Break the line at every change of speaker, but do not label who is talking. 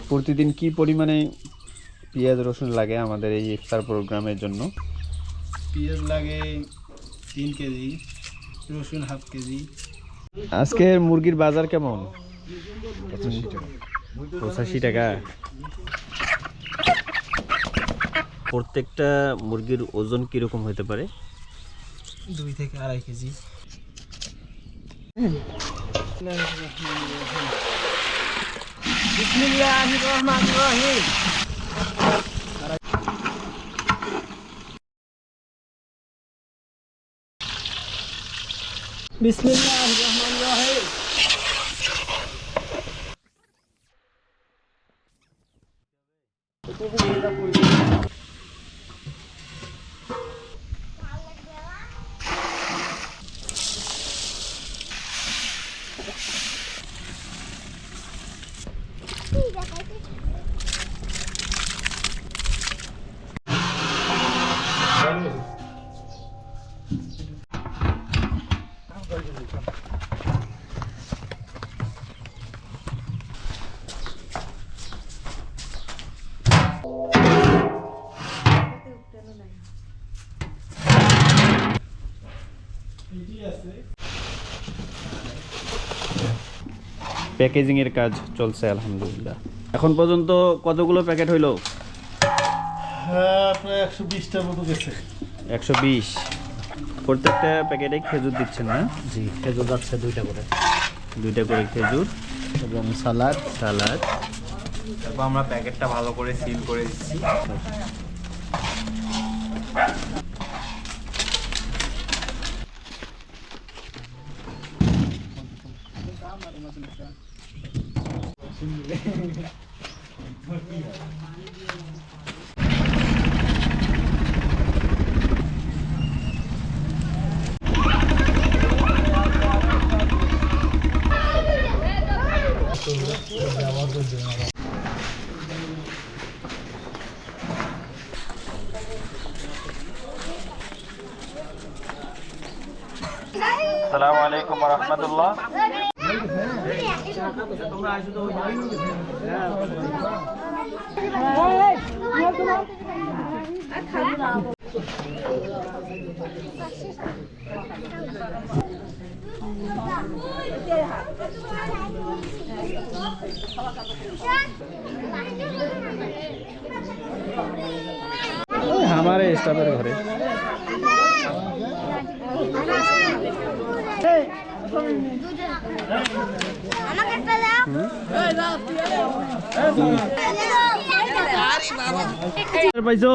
প্রতিদিন কি পরিমাণে পেঁয়াজ রসুন লাগে আমাদের এই ইফতার প্রোগ্রামের জন্য?
পেঁয়াজ লাগে 3 কেজি, রসুন হাফ কেজি।
আজকের মুরগির বাজার কেমন? 85 টাকা। প্রত্যেকটা মুরগির ওজন কিরকম হতে পারে?
2 থেকে 2.5 কেজি। বিসমিল্লাহির রহমানির রহিম। বিসমিল্লাহির রহমানির রহিম।
প্যাকেজিং এর কাজ চলছে আলহামদুলিল্লাহ। এখন পর্যন্ত কতগুলো প্যাকেট হইলো?
হ্যাঁ, প্রায় 120টার মতো গেছে।
120। প্রত্যেকটা প্যাকেটে খেজুর দিচ্ছেন না?
জি, খেজুর যাচ্ছে 2টা করে।
2টা করে খেজুর
এবং সালাদ।
তারপর আমরা প্যাকেটটা ভালো করে সিল করে দিচ্ছি। আসসালামু আলাইকুম ওয়া রাহমাতুল্লাহ। हमारे स्टाफের ঘরে পাইছো?